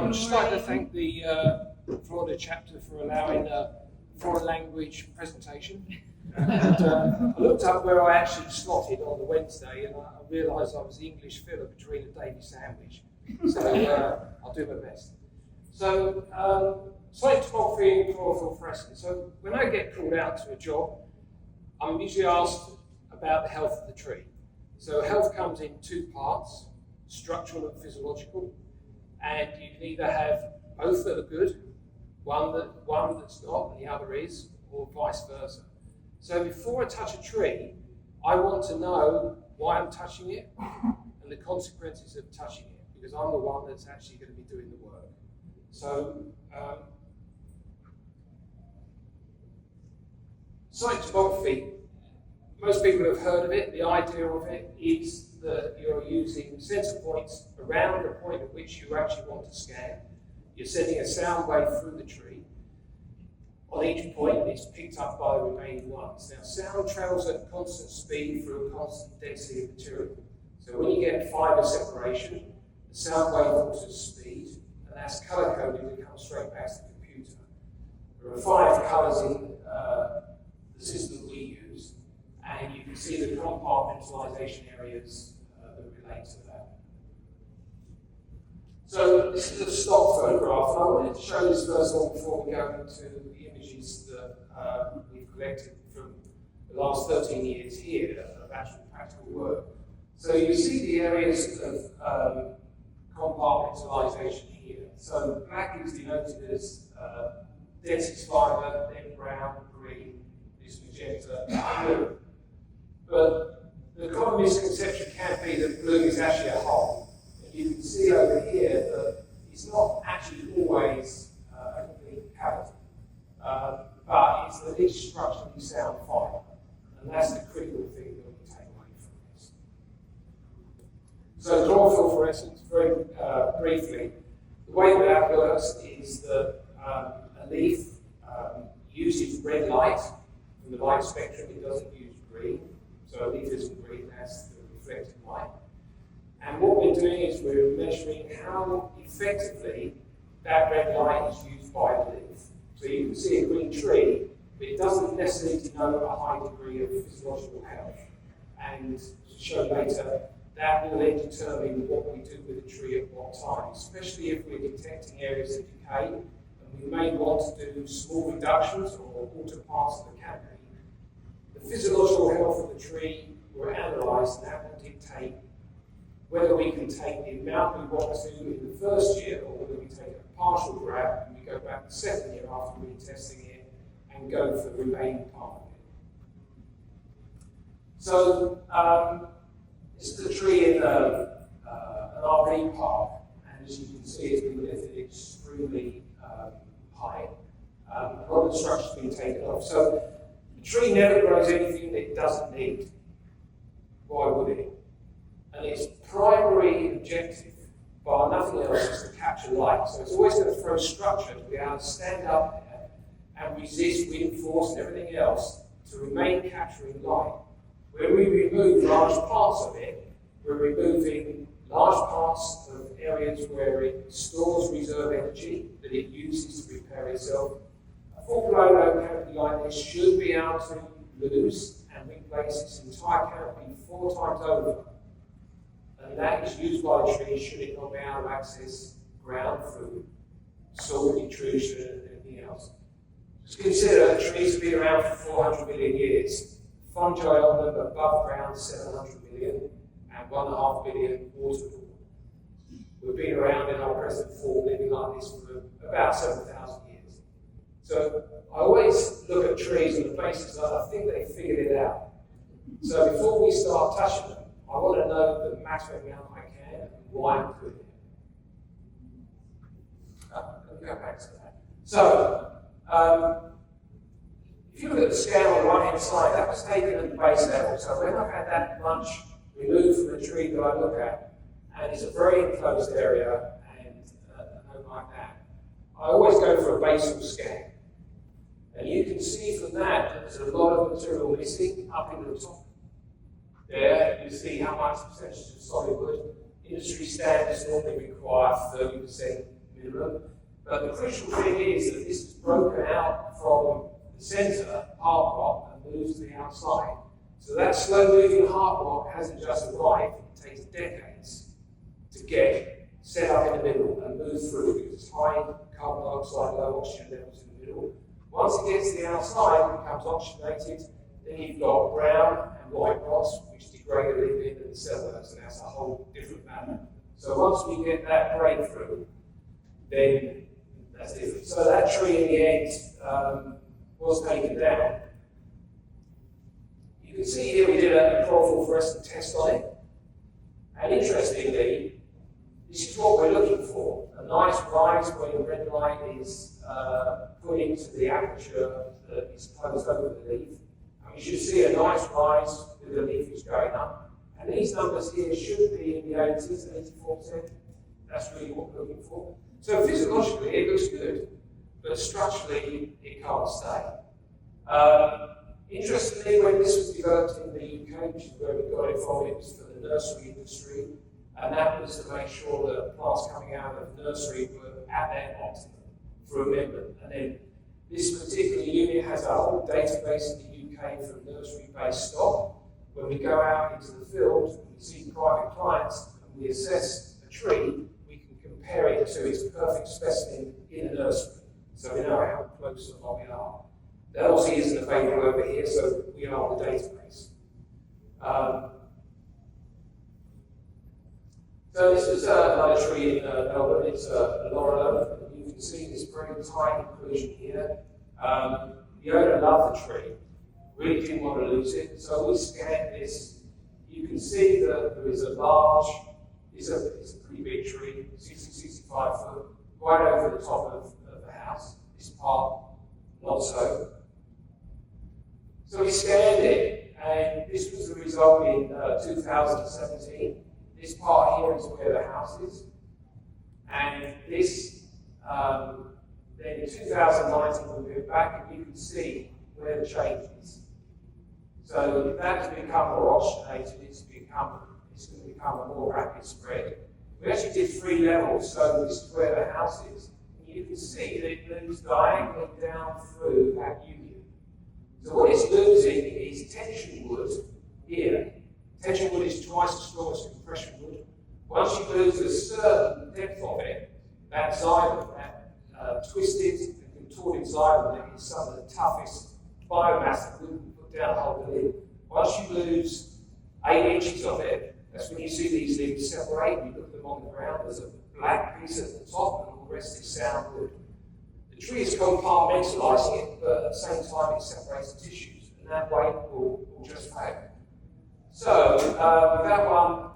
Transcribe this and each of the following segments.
I'd just like to thank the Florida chapter for allowing a foreign language presentation. And I looked up where I actually slotted on the Wednesday, and I realised I was the English filler between a Davy sandwich. So I'll do my best. So, site tomography and chlorophyll fluorescence. So when I get called out to a job, I'm usually asked about the health of the tree. So health comes in two parts, structural and physiological, and you can either have both that are good, one that's not and the other is, or vice versa. So before I touch a tree, I want to know why I'm touching it and the consequences of touching it, because I'm the one that's actually going to be doing the work. So, site tomography, most people have heard of it. The idea of it is that you're using sensor points around the point at which you actually want to scan. You're sending a sound wave through the tree. On each point, it's picked up by the remaining ones. Now, sound travels at constant speed through a constant density of material. So when you get fibre separation, the sound wave alters speed, and that's colour-coded and comes straight back to the computer. There are 5 colours in the system we use, and you can see the compartmentalisation areas that relate to that. So this is a stock photograph, and I wanted to show this first of all before we go into the images that we've collected from the last 13 years here of actual practical work. So you see the areas of compartmentalisation here. So black is denoted as densest fibre, then brown, green, this magenta, blue. But the common misconception can be that blue is actually a hole. And you can see over here that it's not actually always a complete cavity, but it's the least structurally sound fibre. And that's the critical thing that we take away from this. So chlorophyll fluorescence, very briefly, the way that works is that a leaf uses red light from the light spectrum. It doesn't use green. So a leaf isn't green, that's the reflected light. And what we're doing is we're measuring how effectively that red light is used by the leaf. So you can see a green tree, but it doesn't necessarily denote a high degree of physiological health. And to show later, that will then determine what we do with the tree at what time, especially if we're detecting areas of decay, and we may want to do small reductions or alter parts of the canopy. The physiological health of the tree will analysed, and that will dictate whether we can take the amount we want to in the first year, or whether we take a partial grab and we go back the second year after retesting it and go for the remaining part of it. So this is a tree in an RV park, and as you can see, it's been lifted extremely high. A lot of the structure's been taken off. So the tree never grows anything that it doesn't need. Why would it? And its primary objective, bar nothing else, is to capture light. So it's always going to throw structure to be able to stand up there and resist wind force and everything else to remain capturing light. When we remove large parts of it, we're removing large parts of areas where it stores reserve energy that it uses to repair itself. A full blown canopy like this should be able to lose and replace its entire canopy 4 times over. And that is used by the tree should it not be able to access ground through soil intrusion and anything else. Just consider trees have been around for 400 million years. Fungi on them above ground 700 million and 1.5 billion waterborne. We've been around in our present form living like this for about 7,000 years. So I always look at trees on the basis that I think they figured it out. So before we start touching them, I want to know the maximum amount I can and why I'm doing it. Let me go back to that. So, if you look at the scale on the right-hand side, that was taken at the base level. So when I've had that much removed from the tree that I look at, and it's a very enclosed area, and nothing like that, I always go for a basal scan. And you can see from that there's a lot of material missing up in the top. There, you see how much percentage of solid wood. Industry standards normally require 30% minimum. But the crucial thing is that this is broken out from the centre, heart rock, and moves to the outside. So that slow-moving heart rock hasn't just arrived, it takes decades to get set up in the middle and move through because it's high carbon dioxide, low oxygen levels in the middle. Once it gets to the outside, it becomes oxygenated, then you've got brown and white rods, which degrade a little bit in the cellulose, and that's a whole different matter. So once we get that breakthrough, then that's different. So that tree in the end was taken down. You can see here we did a chlorophyll fluorescent test on it. And interestingly, this is what we're looking for. A nice rise where the red light is put into the aperture that is closed over the leaf. And you should see a nice rise with the leafage going up. And these numbers here should be in the 80s, 84%. That's really what we're looking for. So physiologically, it looks good, but structurally, it can't stay. Interestingly, when this was developed in the UK, which is where we got it from, it was for the nursery industry, and that was to make sure that plants coming out of the nursery were at their optimum for amendment. And then this particular unit has a whole database in the UK for nursery-based stock. When we go out into the field and we see private clients and we assess a tree, we can compare it to its perfect specimen in the nursery. So we know how close or not we are. That obviously isn't available over here, so we are the database. So this is another tree in Melbourne. It's a laurel. You can see this very tight inclusion here. The owner loved the tree, really didn't want to lose it, so we scanned this. You can see that there is a large, it's a pretty big tree, 60, 65 foot, right over the top of the house. This part, not so. So we scanned it, and this was the result in 2017. This part here is where the house is. And this, then in 2019, we went back and you can see where the change is. So that's become more oxygenated, it's going to become a more rapid spread. We actually did 3 levels, so this is where the house is. And you can see that it moves diagonally down through that union. So what it's losing is tension wood here. Tension wood is twice as strong as compression wood. Once you lose a certain depth of it, that xylem, that twisted and contorted xylem, that is some of the toughest biomass that we can put down the whole lid. Once you lose 8 inches of it, that's when you see these leaves separate. You look at them on the ground, there's a black piece at the top, and all the rest is sound wood. The tree is compartmentalising it, but at the same time it separates the tissues, and that weight will just fail. So, with that one,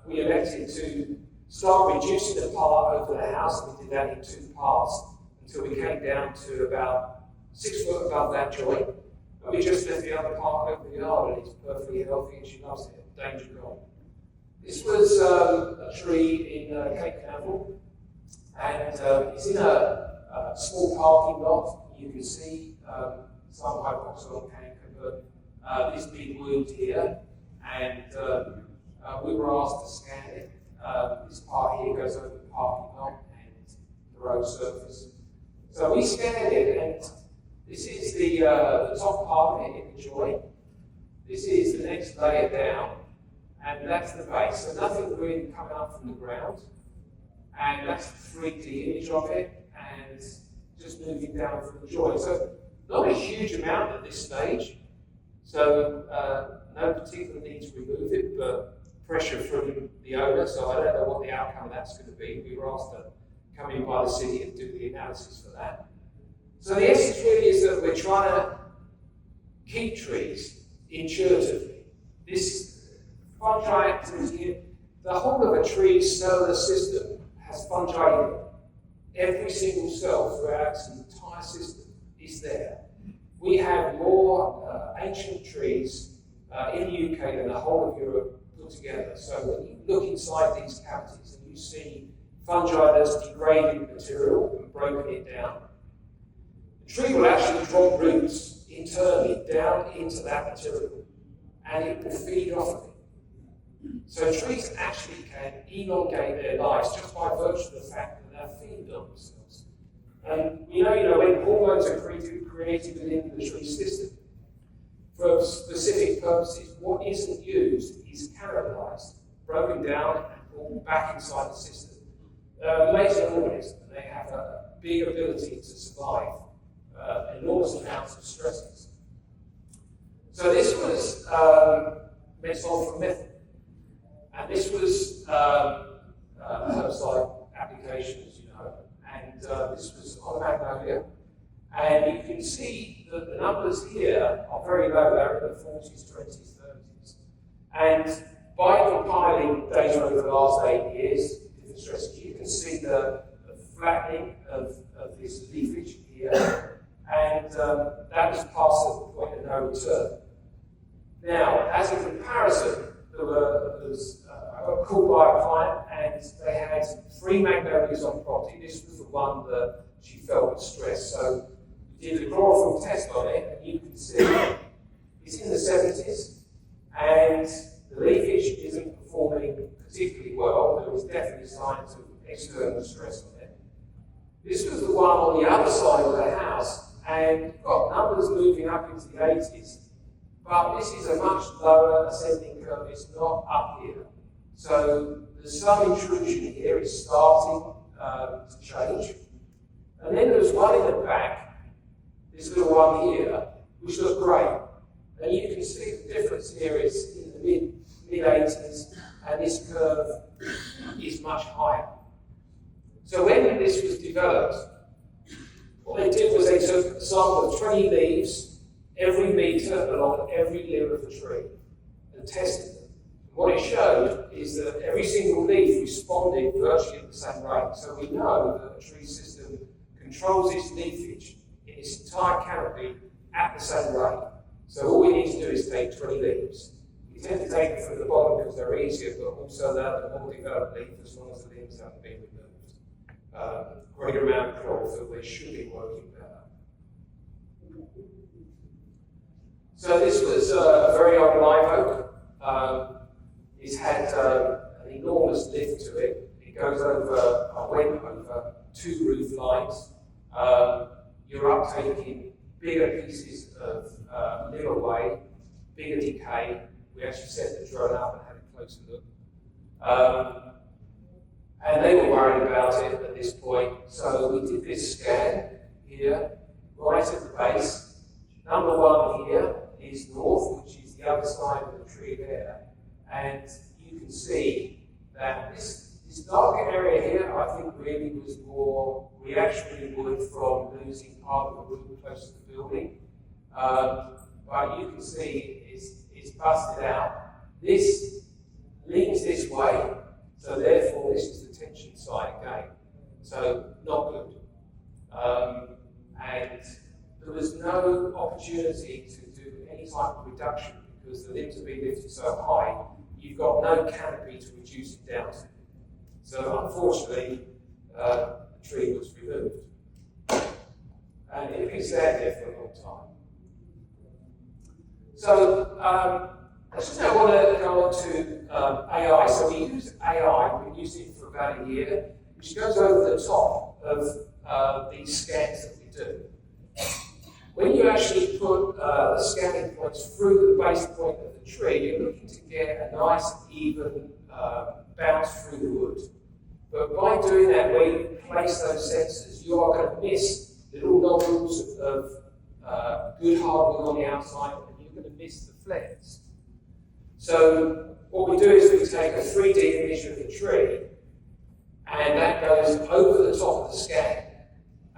we elected to start reducing the part over the house, and we did that in 2 parts until we came down to about 6 foot above that joint. And we just left the other part over the yard, and it's perfectly healthy, and she loves it. Danger gone. This was a tree in Cape Canaveral, and it's in a small parking lot. You can see some hypoxia canker, but this big wound here, and we were asked to scan it. This part here goes over the parking lot and the road surface. So we scanned it, and this is the top part of it in the joint. This is the next layer down, and that's the base. So nothing really coming up from the ground. And that's the 3D image of it, and just moving down from the joint. So not a huge amount at this stage. So no particular need to remove it, but pressure from the owner. So I don't know what the outcome of that's going to be. We were asked to come in by the city and do the analysis for that. So the essence really is that we're trying to keep trees intuitively. This fungi activity, the whole of a tree's cellular system has fungi in it. Every single cell throughout its entire system is there. We have more ancient trees in the UK than the whole of Europe put together. So when you look inside these cavities and you see fungi that's degraded material and broken it down, the tree will actually draw roots internally down into that material, and it will feed off of it. So trees actually can elongate their lives just by virtue of the fact that they're feeding on themselves. And we know, when hormones are created within the tree system, for specific purposes, what isn't used is cannibalized, broken down, and brought back inside the system. They're amazing organisms, and they have a big ability to survive enormous amounts of stresses. So this was methyl, and this was herbicide application, as you know, and this was on magnolia. And you can see that the numbers here are very low, they're in the 40s, 20s, 30s. And by compiling data over the last 8 years, different stresses, you can see the flattening of this leafage here, and that was past the point of no return. Now, as a comparison, I got called by a client, and they had 3 magnolias on property. This was the one that she felt was stressed. So we did a chlorophyll test on it, and you can see it's in the 70s, and the leafage isn't performing particularly well. There was definitely signs of external stress on it. This was the one on the other side of the house, and got numbers moving up into the 80s. But this is a much lower ascending curve, it's not up here. So there's some intrusion here, it's starting to change. And then there's one in the back, this little one here, which looks great. And you can see the difference here is in the mid-80s, and this curve is much higher. So when this was developed, what they did was they took a sample of 20 leaves, every metre along every limb of the tree, and tested them. What it showed is that every single leaf responded virtually at the same rate. So we know that a tree system controls its leafage in its entire canopy at the same rate. So all we need to do is take 20 leaves. We tend to take them from the bottom because they're easier, but also they're the more developed leaf as long as the limbs haven't been removed. Greater amount of chlorophyll, they should be working better. So this was a very old live oak. It's had an enormous lift to it. It goes over, went over 2 roof lines. You're uptaking bigger pieces of limb away, bigger decay. We actually set the drone up and had a closer look. And they were worried about it at this point. So we did this scan here, right at the base. Number 1 here is north, which is the other side of the tree there. And you can see that this darker area here, I think really was more reactionary wood from losing part of the wood close to the building. But you can see it's busted out. This leans this way, so therefore this is the tension side again. So not good. And there was no opportunity to do any type of reduction because the limbs have been lifted so high, you've got no canopy to reduce it down to. So unfortunately, the tree was removed. And it has sat there for a long time. So I just now want to go on to AI. So we use AI, we've used it for about a year, which goes over the top of these scans that we do. When you actually put the scanning points through the base point of the tree, you're looking to get a nice, even bounce through the wood. But by doing that, where you place those sensors, you are going to miss little nodules of good hardwood on the outside, and you're going to miss the flares. So what we do is we take a 3D image of the tree, and that goes over the top of the scan,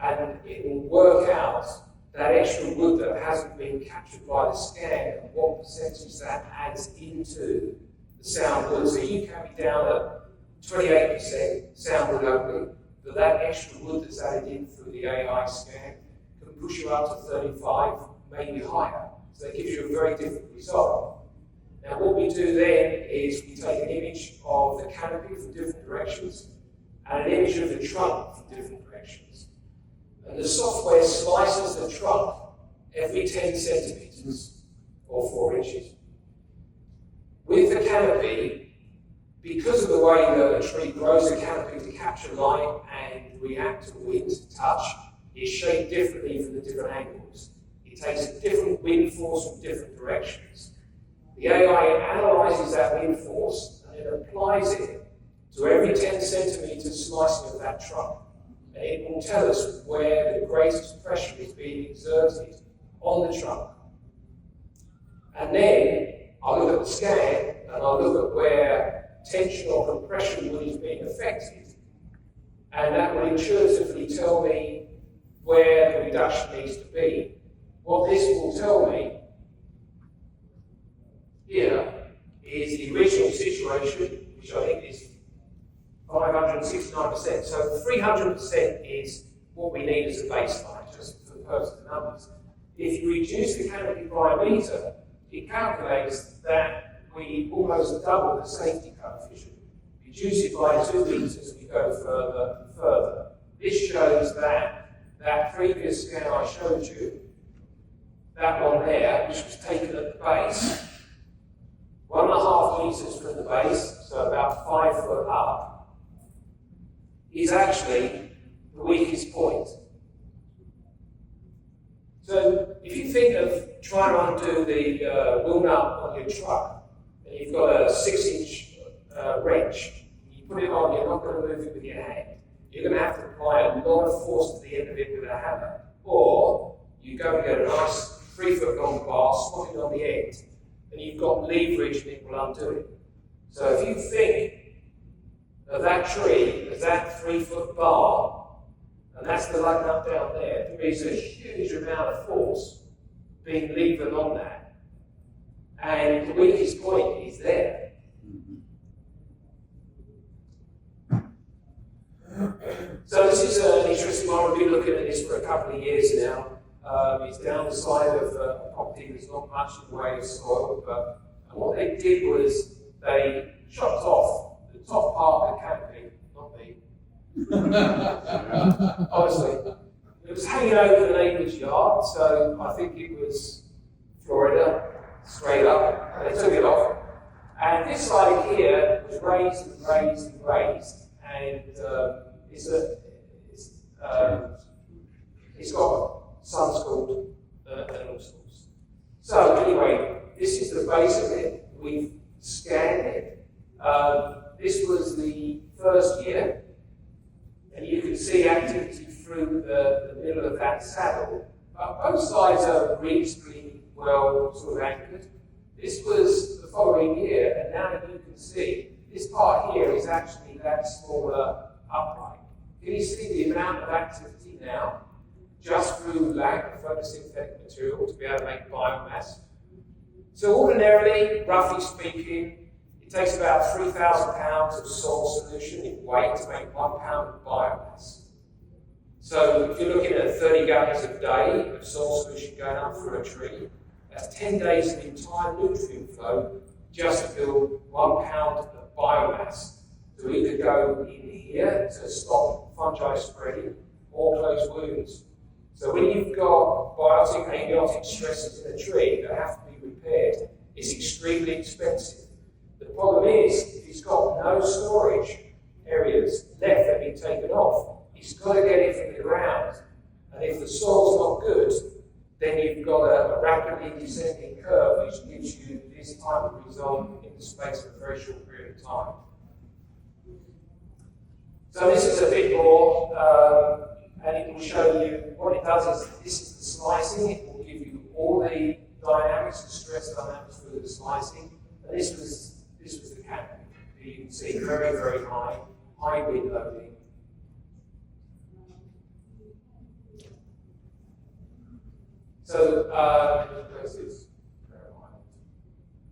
and it will work out that extra wood that hasn't been captured by the scan and what percentage that adds into the sound wood. So you can be down at 28% sound wood only, but that extra wood that's added in through the AI scan can push you up to 35, maybe higher. So that gives you a very different result. Now what we do then is we take an image of the canopy from different directions and an image of the trunk from different directions. And the software slices the trunk every 10 centimeters or 4 inches. With the canopy, the way that a tree grows a canopy to capture light and react to wind touch is shaped differently from the different angles. It takes a different wind force from different directions. The AI analyzes that wind force and then applies it to every 10 centimeters slicing of that trunk. And it will tell us where the greatest pressure is being exerted on the trunk. And then I'll look at the scan and I'll look at where tension or compression wood is being affected. And that will intuitively tell me where the reduction needs to be. What this will tell me here is the original situation, which I think is 569%. So 300% is what we need as a baseline, just for the purpose of the numbers. If you reduce the canopy by a metre, it calculates that we almost double the safety coefficient. Reduce it by 2 metres, we go further and further. This shows that that previous scan I showed you, that one there, which was taken at the base, 1.5 metres from the base, so about 5 foot up, is actually the weakest point. So if you think of trying to undo the wheel nut on your truck, and you've got a 6-inch wrench, you put it on, you're not going to move it with your hand. You're going to have to apply a lot of force to the end of it with a hammer. Or you go and get a nice 3-foot long bar, slot it on the end, and you've got leverage and it will undo it. So if you think of that tree as that 3-foot bar, and that's the lug nut down there, there is a huge amount of force being levered on that. And the weakest point is there. So this is an interesting one. We've been looking at this for a couple of years now. It's down the side of a property. There's not much in the way of soil, but what they did was they chopped off the top part of the canopy, not me. Honestly, it was hanging over the neighbour's yard, so I think it was Florida, straight up, and they took it off. And this side here was raised and raised and raised, and it's got sun schooled and all sorts. So anyway, this is the base of it. We've scanned it. This was the first year, and you can see activity through the middle of that saddle. Both sides are reasonably well sort of anchored. This was the following year, and now you can see this part here is actually that smaller upright. Can you see the amount of activity now, just through lack of photosynthetic material to be able to make biomass? So ordinarily, roughly speaking, it takes about 3,000 pounds of soil solution in weight to make 1 pound of biomass. So if you're looking at 30 gallons a day of soil solution going up through a tree, that's 10 days of entire nutrient flow just to build 1 pound of biomass. So we could go in here to stop fungi spreading or close wounds. So when you've got biotic and abiotic stresses in a tree that have to be repaired, it's extremely expensive. The problem is, if it's got no storage areas left that have been taken off, it's got to get it from the ground. And if the soil's not good, then you've got a rapidly descending curve which gives you this type of result in the space of a very short period of time. So this is a bit more, and it will show you what it does is this is the slicing. It will give you all the dynamics and stress dynamics through the slicing. And this was the canopy. You can see very, very high wind loading. So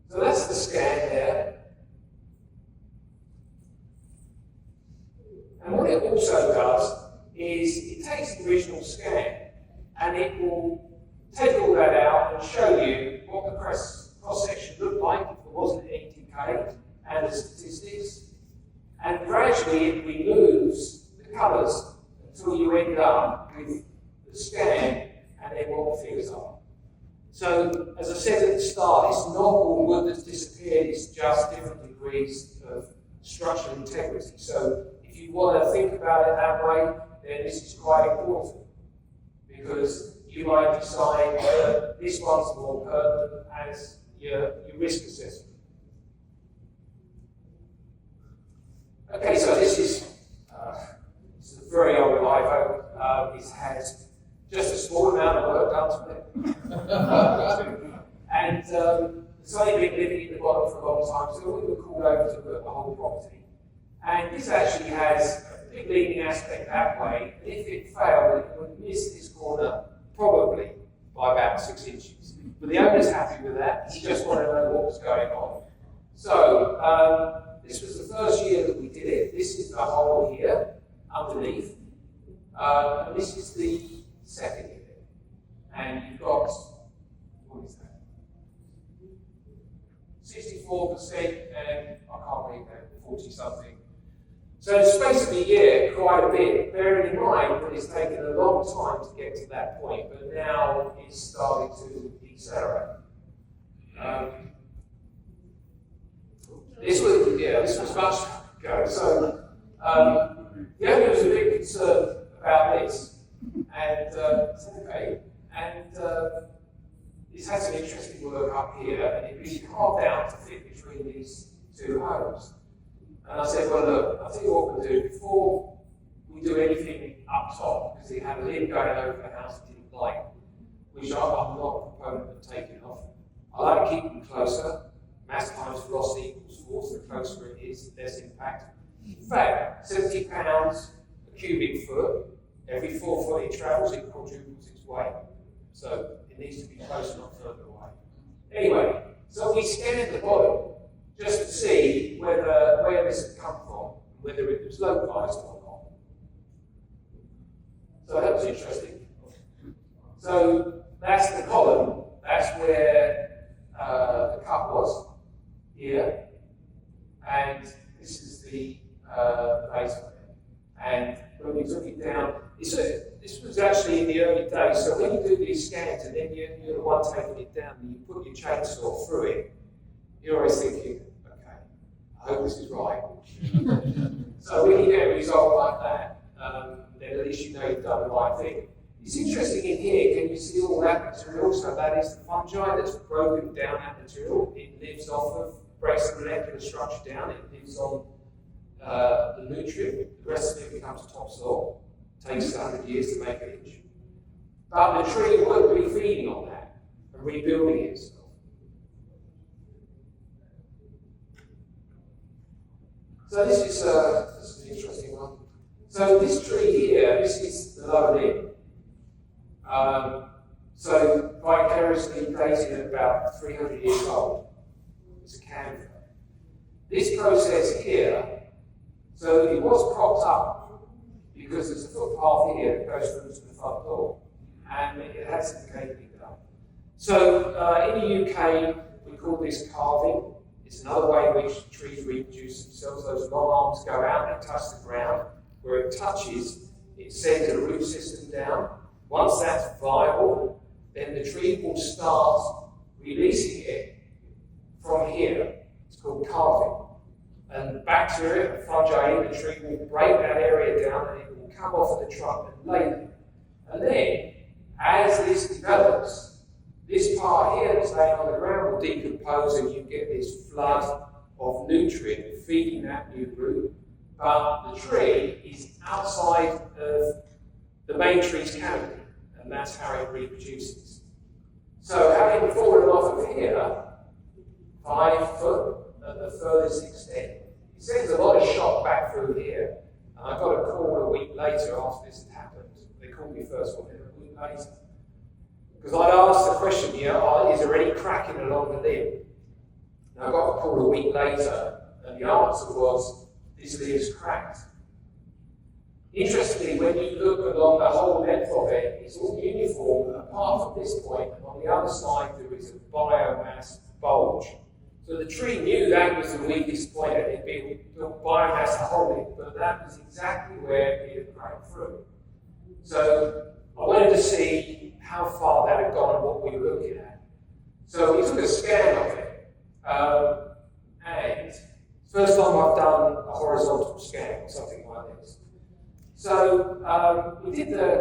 that's the scan there. And what it also does is it takes the original scan and it will take all that out and show you what the cross-section looked like if there wasn't any decay and the statistics. And gradually it removes the colours until you end up with the scan and then what the figures are. So, as I said at the start, it's not all wood that's disappeared, it's just different degrees of structural integrity. So if you want to think about it that way, then this is quite important, because you might decide whether this one's more pertinent as your risk assessment. Okay, so this is a very old iPhone. It has just a small amount of work done to it. And it's only been living in the bottom for a long time, so we were called over to look at the whole property. And this actually has a big leading aspect that way. And if it failed, it would miss this corner probably by about 6 inches. But the owner's happy with that. He just wanted to know what was going on. So this was the first year that we did it. This is the hole here underneath. And this is the second year. And you've got, what is that? 64% and I can't believe that, 40 something. So in the space of a year, quite a bit, bearing in mind that it's taken a long time to get to that point, but now it's starting to decelerate. This was much ago. So the owner was a bit concerned about this, and said, okay, and this had some interesting work up here, and it really carved out to fit between these two homes. And I said, well, look, I'll tell you what we'll do before we do anything up top, because it had a lid going over the house it didn't like, which I'm not a proponent of taking off. I like to keep them closer. Mass times velocity equals force. The closer it is, the less impact. In fact, 70 pounds a cubic foot, every 4 foot it travels, it quadruples its weight. So it needs to be close, not further away. Anyway, so we scanned the bottom just to see where this had come from, whether it was localized or not. So that was interesting. So that's the column. That's where the cut was here, and this is the base of it. And when we took it down, this was actually in the early days. So when you do these scans, and then you're the one taking it down, and you put your chainsaw through it, you're always thinking, okay, I hope this is right. So when you get a result like that, then at least you know you've done the right thing. It's interesting in here, can you see all that material? So that is the fungi that's broken down that material. It lives off of, breaks the molecular structure down, it lives on the nutrient. The rest of it becomes topsoil. Takes 100 years to make an inch. But the tree would be feeding on that and rebuilding itself. So this is an interesting one. So this tree here, this is the lower limb. So vicariously dated at about 300 years old. It's a camphor. This process here, so it was propped up because there's a footpath here that goes through to the front door, and it had some cabling done. So in the UK, we call this carving. It's another way in which trees reproduce themselves. Those long arms go out and touch the ground. Where it touches, it sends a root system down. Once that's viable, then the tree will start releasing it from here. It's called carving. And bacteria and fungi in the tree will break that area down, and it will come off the trunk and lay there. And then, as this develops, this part here that's laying on the ground will decompose, and you get this flood of nutrient feeding that new root. But the tree is outside of the main tree's canopy, and that's how it reproduces. So having fallen off of here, 5 foot at the furthest extent, it sends a lot of shock back through here. And I got a call a week later after this had happened. They called me first one, then a week later. Because I'd asked the question here, is there any cracking along the limb? And I got a call a week later, and the answer was, this limb is cracked. Interestingly, when you look along the whole length of it, it's all uniform apart from this point, and on the other side there is a biomass bulge. So the tree knew that was the weakest point, and it'd be biomass to hold it, but that was exactly where it had cracked through. So I wanted to see how far that had gone and what we were looking at. So we took a scan of it, and first time I've done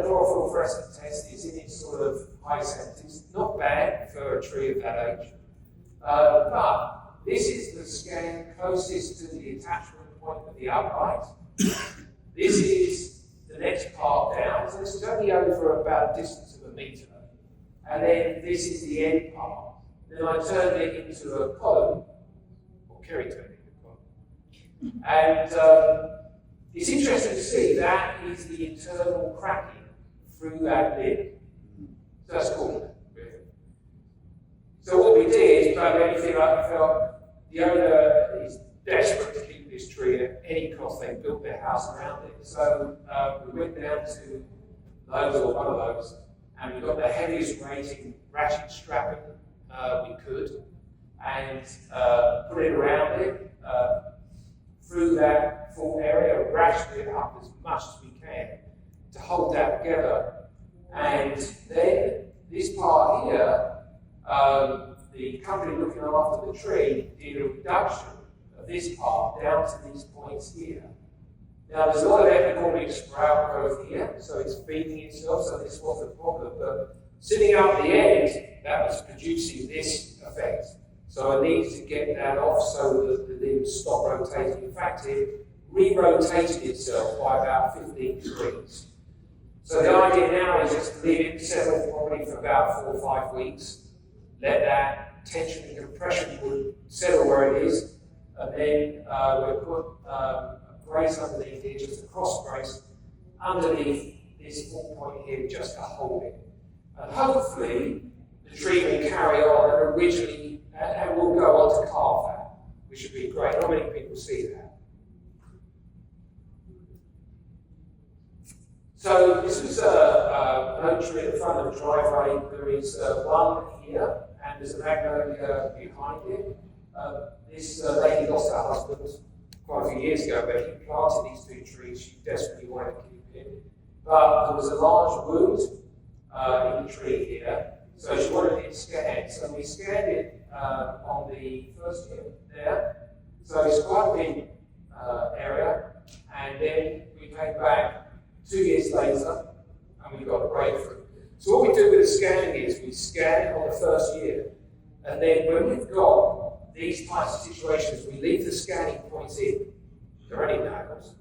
chlorophyll fluorescence test is in its sort of high 70s. Not bad for a tree of that age. But this is the scan closest to the attachment point of the upright. This is the next part down, so this is only over about a distance of 1 metre. And then this is the end part. Then I turned it into a column, or Kerry turned it into a column. And it's interesting to see that is the internal cracking through that lid. So that's cool. So what we did is, about anything I felt the owner is desperate to keep this tree at any cost. They built their house around it. So we went down to those, or one of those, and we got the heaviest rating ratchet strapping we could, and put it around it through that full area, ratchet it up as much as we can to hold that together. And then this part here, the company looking after the tree did a reduction of this part down to these points here. Now there's a lot of epicormic sprout growth here, so it's feeding itself, so this wasn't a problem. But sitting up the end, that was producing this effect. So I needed to get that off so that the limbs stop rotating. In fact, it re-rotated itself by about 15 degrees. So the idea now is just to leave it settle probably for about 4 or 5 weeks. Let that tension and compression would settle where it is, and then we'll put a brace underneath here, just a cross brace underneath this full point here, just to hold it. And hopefully the tree will carry on and originally, and we'll go on to carve that, which would be great. Not many people see that. So this was an oak tree at the front of the driveway. There is one here, and there's a magnolia behind it. This lady lost her husband quite a few years ago, but he planted these 2 trees. She desperately wanted to keep it. But there was a large wound in the tree here, so she wanted it scanned. So we scanned it on the first year there. So it's quite a big area. And then we came back 2 years later, and we got a breakthrough. So what we do with the scanning is we scan it on the first year, and then when we've got these types of situations, we leave the scanning points in. They're only nails.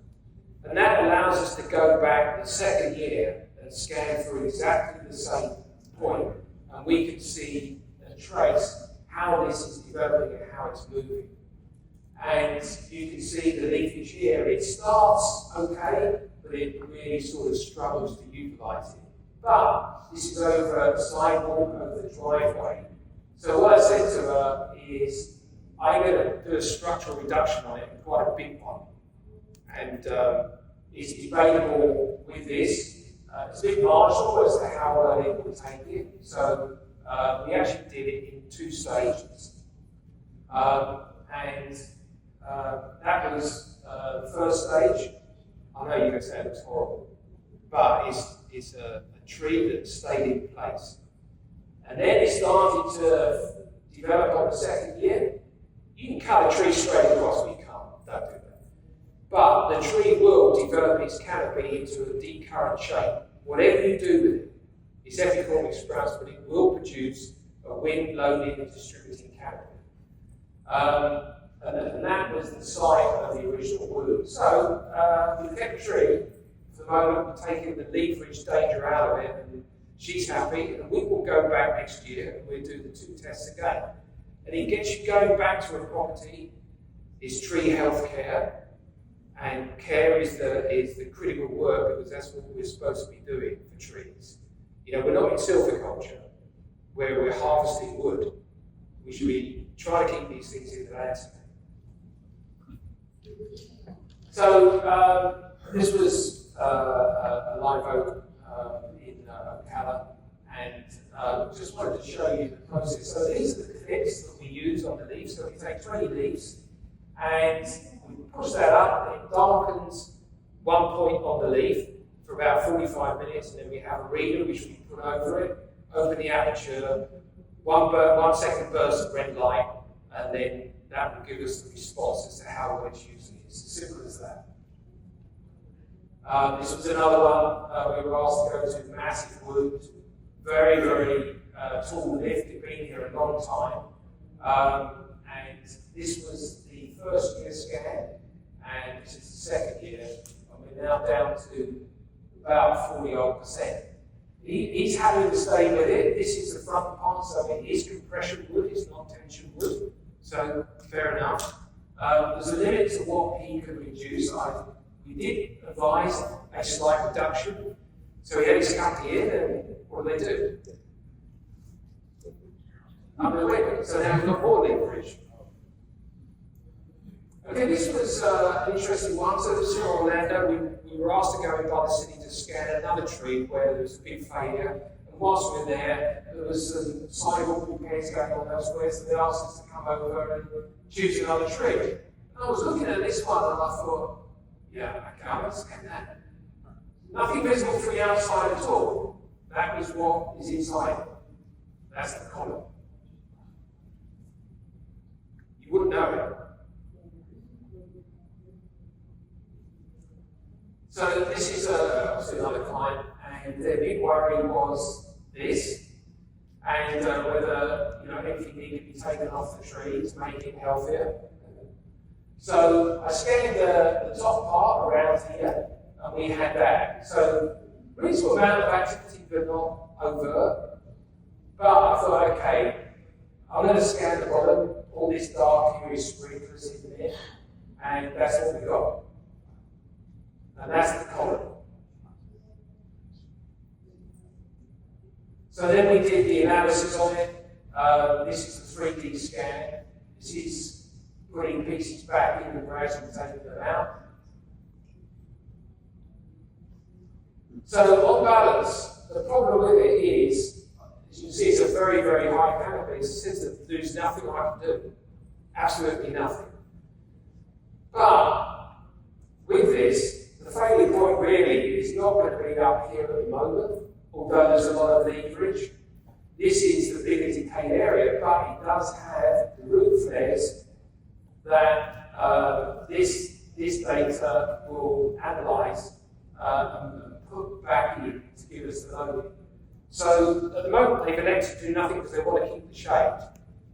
And that allows us to go back the second year and scan for exactly the same point, and we can see and trace how this is developing and how it's moving. And you can see the leafage here. It starts okay, but it really sort of struggles to utilize it. But this is over the sidewalk, over the driveway. So what I said to her is, I'm going to do a structural reduction on it, quite a big one. And it's debatable with this. It's a bit marginal as to how well it will take it. So we actually did it in 2 stages. And that was the first stage. I know you're going to say it looks horrible, but it's a tree that stayed in place. And then it started to develop on the second year. You can cut a tree straight across, but you can't. Don't do that. But the tree will develop its canopy into a deep current shape. Whatever you do with it, it's epicormic sprouts, but it will produce a wind-loaded and distributing canopy. And that was the site of the original wound. So we've kept the tree. For the moment, we've taken the leafage danger out of it, and she's happy. And we will go back next year and we'll do the 2 tests again. And it gets you going back to a property. Is tree health care, and care is the critical work, because that's what we're supposed to be doing for trees. You know, we're not in silviculture where we're harvesting wood. We should be trying to keep these things in the landscape. So this was a live oak in Ocala, and just wanted to show you the process. So these are the clips that we use on the leaves. So we take 20 leaves and we push that up, and it darkens one point on the leaf for about 45 minutes, and then we have a reader which we put over it, open the aperture, 1 second burst of red light, and then that will give us the response as to how well it's using it. It's as simple as that. This was another one. We were asked to go to massive wood, very, very tall lift. We'd been here a long time. And this was the first year scan, and this is the second year. And we're now down to about 40-odd%. He's having to stay with it. This is the front part, so it is compression wood, it's not tension wood. So, fair enough. There's a limit to what he can reduce. We did advise a slight reduction. So he had his stuck in, and what do they do? Wait, so now we've got more leverage. Okay, this was an interesting one. So this is in Orlando. We were asked to go in by the city to scan another tree where there was a big failure. And whilst we were there was some sidewalk repairs going on elsewhere, so they asked us to come over and choose another tree. And I was looking at this one and I thought, yeah, okay, I'm going to scan that. Nothing visible from the outside at all. That was what is inside. That's the column. You wouldn't know it. So this is obviously another client, and their big worry was this, and whether anything needed to be taken off the tree to make it healthier. So I scanned the top part around here, and we had that. So reasonable amount of activity, but not overt. But I thought, okay, I'm going to scan the bottom. All this dark here is sprinklers in there, and that's what we got. And that's the column. So then we did the analysis on it. This is the 3D scan. This is putting pieces back in and gradually taking them out. So on balance, the problem with it is, as you can see, it's a very, very high canopy. It says that there's nothing I can do. Absolutely nothing. But with this, the failure point really is not going to be up here at the moment, although there's a lot of leverage. This is the bigger decayed area, but it does have the root flares that this data will analyse and put back in to give us the loading. So at the moment they've elected to do nothing because they want to keep the shade,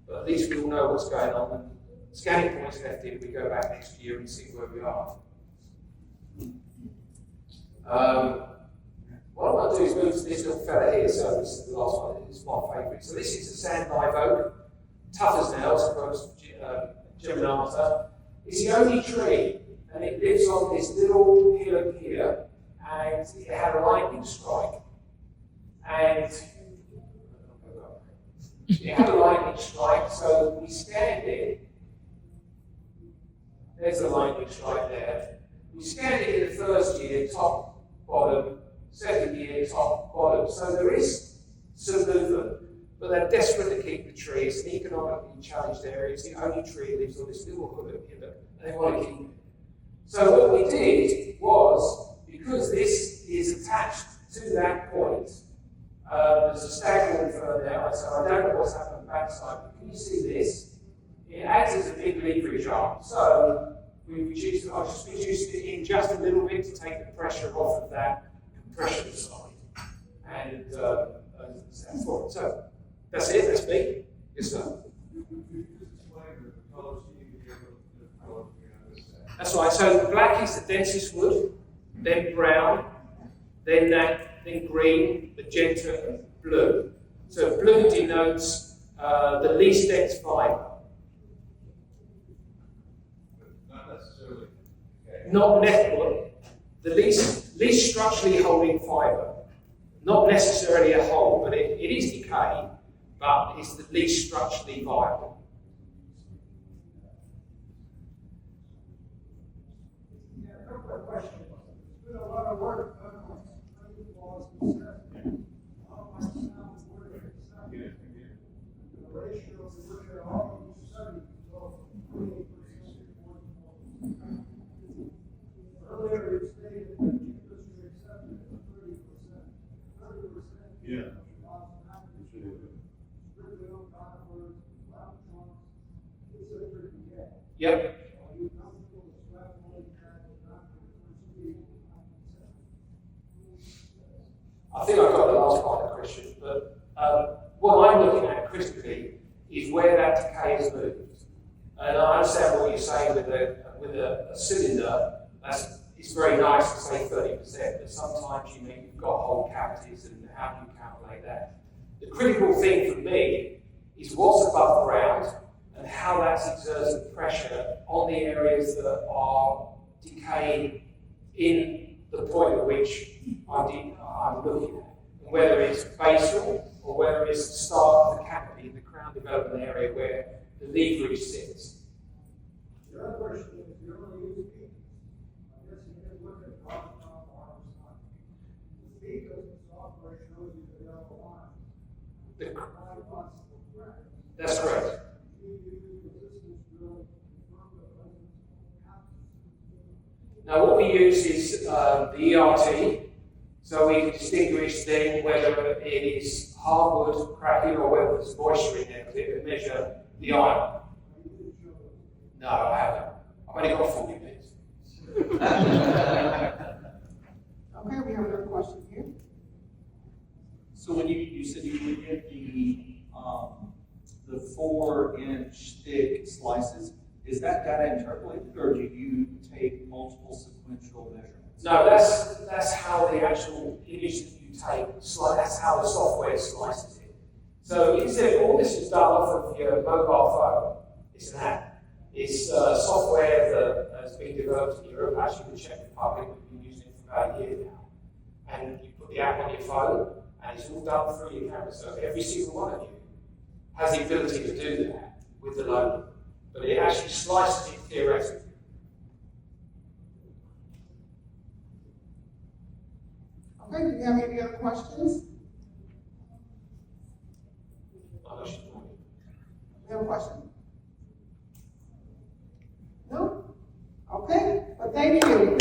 but at least we all know what's going on. And scanning points left in, we go back next year and see where we are. What I'm going to do is move to this little fella here. So this is the last one. This is my favourite. So this is the sand live oak, tough as nails, across Geminata. It's the only tree, and it lives on this little hillock here, and it had a lightning strike. And it had a lightning strike, so we scanned it. There's the lightning strike there. We scanned it in the first year, top, bottom, second year, top, bottom. So there is some movement, but they're desperate to keep the tree. It's an economically challenged area. It's the only tree that lives on this little hillock, and they want to keep it. So what we did was, because this is attached to that point, there's a staghorn fern there, so I don't know what's happened on the backside, but can you see this? It acts as a big leverage arm. So I just reduced it in just a little bit to take the pressure off of that compression side. And that's for it. So that's it, that's me. Yes, sir. That's right. So black is the densest wood, then brown, then green, magenta, and blue. So blue denotes the least dense fibre. Not necessarily the least structurally holding fibre. Not necessarily a whole, but it is decay, but it's the least structurally viable. Yeah, a couple of questions. There's been a lot of work done on spring laws and stuff. All my sound work and stuff. The ratios which are all studied go from 28% to 44%. Earlier it stated that cheapest to accept it was 30%. 30%. Yeah. Strictly on conifers, loud trunks, it's a tricky cat. Yep. Are you comfortable with Stratford track not for the first speed? that decay has moved. And I understand what you're saying with a cylinder. It's very nice to say 30%, but sometimes you've got whole cavities, and how do you calculate that? The critical thing for me is what's above ground and how that's exerting pressure on the areas that are decaying in the point at which I'm looking at. And whether it's basal or whether it's the start of the canopy, the crown development area where the leafage sits. The other question is, you only use peak. I guess you can look at bottom arms on. The peak of the software shows you the yellow line. That's correct. Now what we use is the ERT, so we can distinguish then whether it is hardwood cracking or whether there's moisture in there, because it can measure the iron. No, I haven't. I've only got 40 minutes. Okay, we have another question here. So when you said you would get the 4-inch thick slices, is that data interpolated, or do you take multiple sequential measurements? No, that's how the actual image that you take, that's how the software slices it. So instead, all this is done off of your mobile phone. It's an app. It's software that has been developed in Europe, actually the Czech Republic. We've been using it for about a year now. And you put the app on your phone, and it's all done through your camera. So every single one of you has the ability to do that with the logo. But it actually slices it theoretically. Okay, do you have any other questions? You have a question? No? Okay, but thank you.